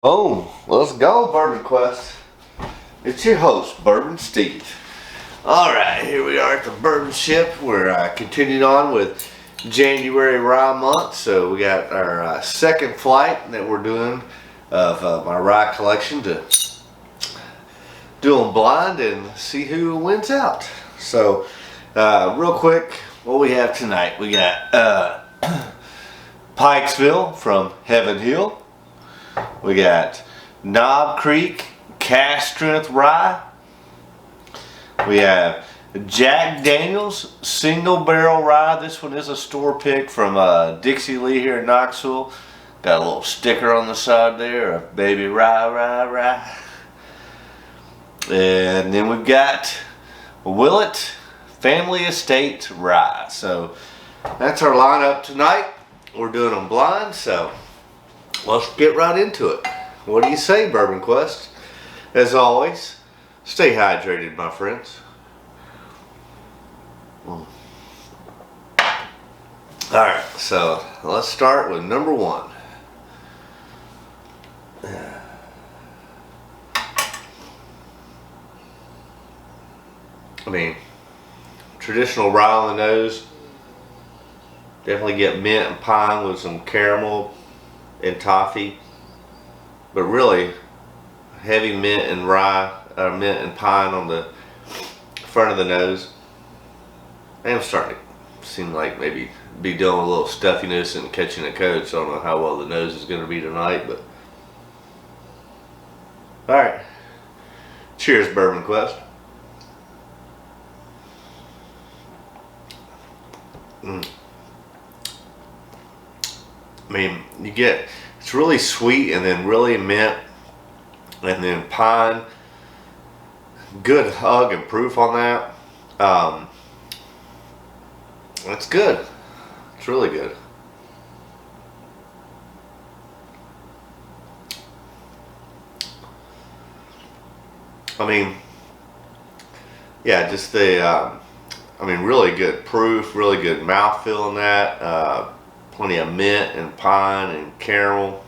Oh, let's go, Bourbon Quest. It's your host, Bourbon Steve. Alright, here we are at the Bourbon Ship. We're continuing on with January rye month. So we got our second flight that we're doing of my rye collection to do them blind and see who wins out. So, real quick, what we have tonight, we got Pikesville from Heaven Hill. We got Knob Creek Cask Strength Rye. We have Jack Daniels Single Barrel Rye. This one is a store pick from Dixie Lee here in Knoxville. Got a little sticker on the side there of baby rye, rye, rye. And then we've got Willett Family Estate Rye. So that's our lineup tonight. We're doing them blind, so let's get right into it. What do you say, Bourbon Quest? As always, stay hydrated, my friends. Alright, so let's start with number one. I mean, traditional rye on the nose. Definitely get mint and pine with some caramel and toffee, but really heavy mint and rye, mint and pine on the front of the nose. I am starting to seem like maybe be dealing with a little stuffiness and catching a cold, so I don't know how well the nose is going to be tonight, but alright. Cheers, Bourbon Quest. I mean, you get, it's really sweet and then really mint and then pine. Good hug and proof on that. It's good. It's really good. I mean, yeah, just the, really good proof, really good mouthfeel in that. Plenty of mint and pine and caramel.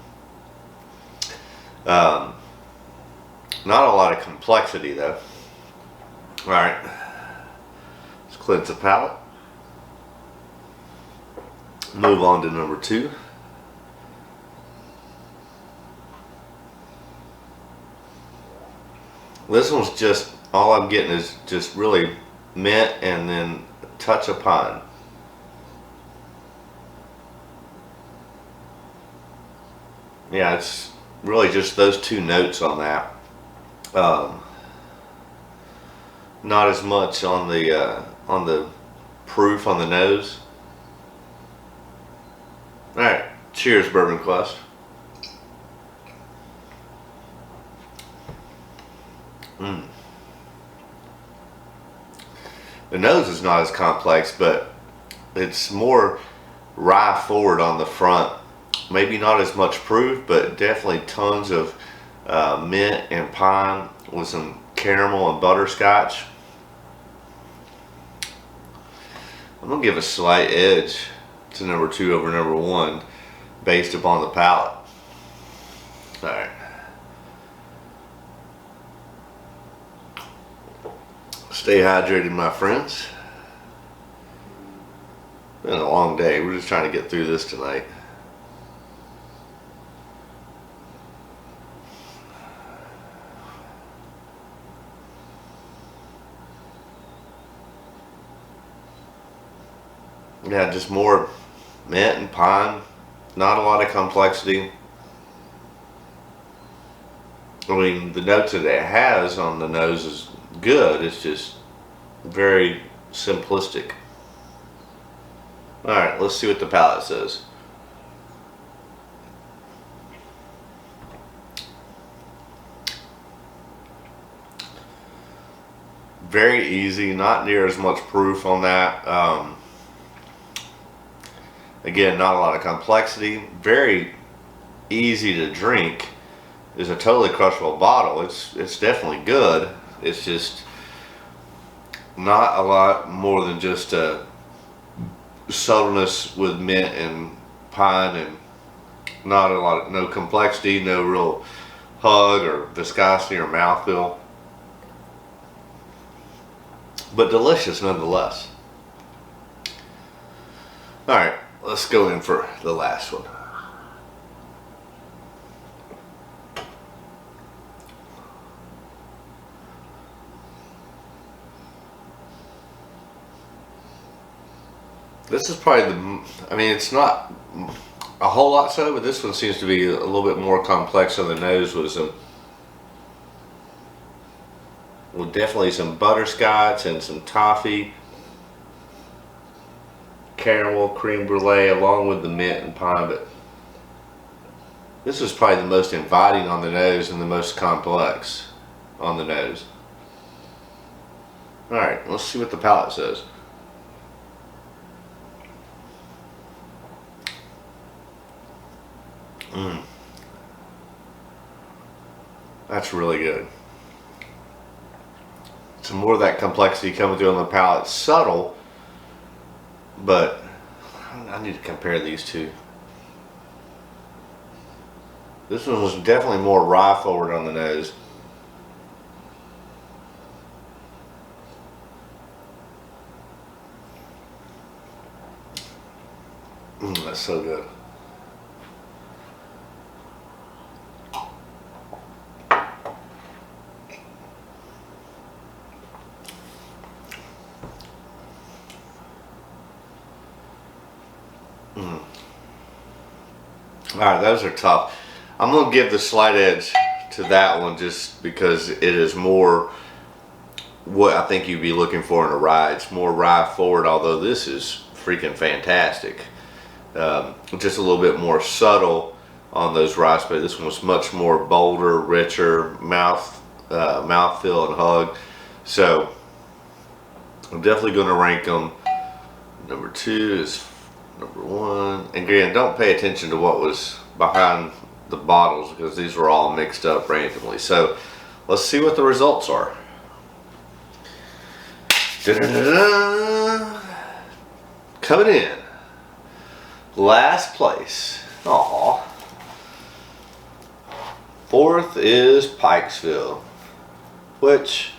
Not a lot of complexity though. Alright, let's cleanse the palate. Move on to number two. This one's just, all I'm getting is just really mint and then a touch of pine. Yeah, it's really just those two notes on that. Not as much on the proof on the nose. All right, cheers, Bourbon Quest. The nose is not as complex, but it's more rye forward on the front. Maybe not as much proof, but definitely tons of mint and pine with some caramel and butterscotch. I'm gonna give a slight edge to number two over number one based upon the palate. All right. Stay hydrated, my friends. Been a long day. We're just trying to get through this tonight. Yeah, just more mint and pine. Not a lot of complexity. I mean, the notes that it has on the nose is good. It's just very simplistic. Alright, let's see what the palate says. Very easy, not near as much proof on that. Again, not a lot of complexity. Very easy to drink. It's a totally crushable bottle. It's definitely good. It's just not a lot more than just a subtleness with mint and pine and Not a lot of, no complexity, no real hug or viscosity or mouthfeel. But delicious nonetheless. Alright, let's go in for the last one. This is probably I mean, it's not a whole lot so, but this one seems to be a little bit more complex on the nose with definitely some butterscotch and some toffee, caramel, creme brulee, along with the mint and pine. But this is probably the most inviting on the nose and the most complex on the nose. Alright, let's see what the palate says. That's really good. Some more of that complexity coming through on the palate. Subtle, but I need to compare these two. This one was definitely more rye forward on the nose. That's so good. Alright, those are tough. I'm going to give the slight edge to that one just because it is more what I think you'd be looking for in a rye. It's more rye forward, although this is freaking fantastic. Just a little bit more subtle on those rye, but this one was much more bolder, richer, mouthfeel and hug. So I'm definitely going to rank them. Number 2 is number 1. And again, don't pay attention to what was behind the bottles because these were all mixed up randomly. So let's see what the results are. Da-da-da-da. Coming in last place. Aww. 4th is Pikesville, which,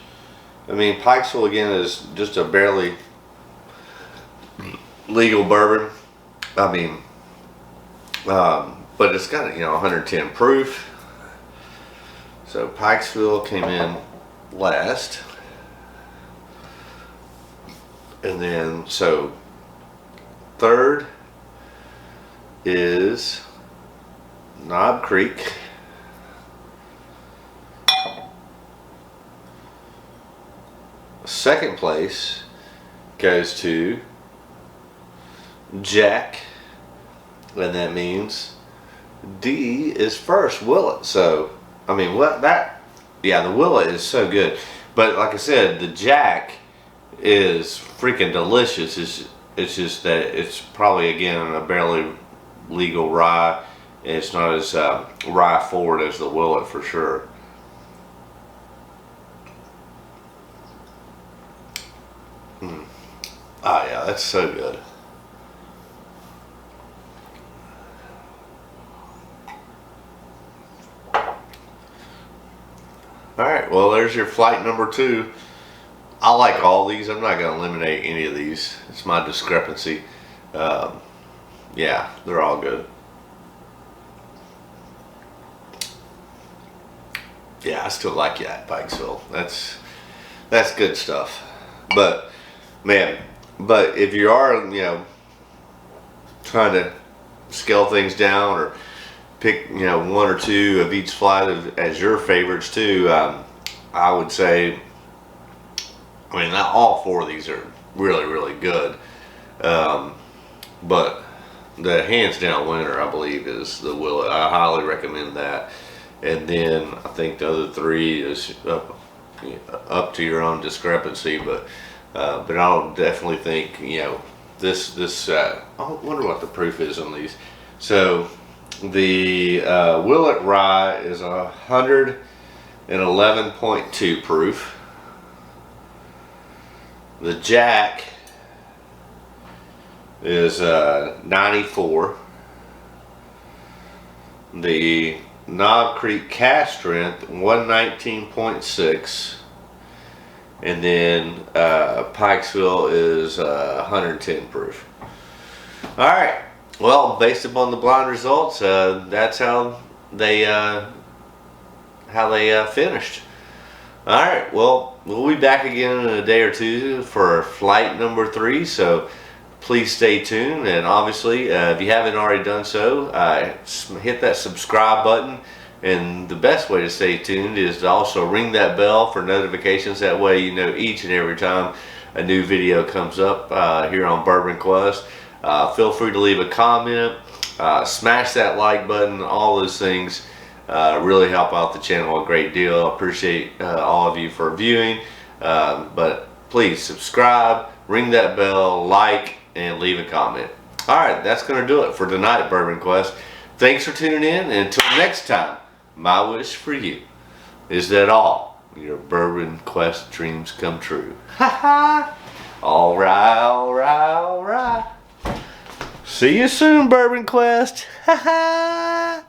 I mean, Pikesville again is just a barely legal bourbon. I mean, but it's got, 110 proof. So Pikesville came in last. And then, so 3rd is Knob Creek. Second place goes to Jack, and that means D is first, Willett. So, I mean, the Willett is so good. But like I said, the Jack is freaking delicious. It's just that it's probably, again, a barely legal rye. And it's not as rye forward as the Willett for sure. Oh yeah, that's so good. Alright, well there's your flight number 2. I like all these. I'm not going to eliminate any of these. It's my discrepancy. Yeah, they're all good. Yeah, I still like you at Pikesville. That's good stuff. But man, if you are, trying to scale things down or pick, 1 or 2 of each flight as your favorites too, I would say, I mean, not all 4 of these are really, really good. But the hands down winner, I believe, is the Willett. I highly recommend that. And then I think the other 3 is up to your own discrepancy. But I'll definitely think, this. I wonder what the proof is on these. So the Willett Rye is 111.2 proof. The Jack is 94. the Knob Creek Cask strength 119.6, and then Pikesville is 110 proof. All right. Well, based upon the blind results, that's how they finished. All right. Well, we'll be back again in a day or two for flight number 3. So please stay tuned, and obviously, if you haven't already done so, hit that subscribe button. And the best way to stay tuned is to also ring that bell for notifications. That way, you know each and every time a new video comes up here on Bourbon Quest. Feel free to leave a comment, smash that like button. All those things really help out the channel a great deal. I appreciate all of you for viewing, but please subscribe, ring that bell, like, and leave a comment. All right, that's going to do it for tonight, Bourbon Quest. Thanks for tuning in, and until next time, my wish for you is that all your Bourbon Quest dreams come true. Ha ha! All right, all right, all right. See you soon, Bourbon Quest. Ha ha!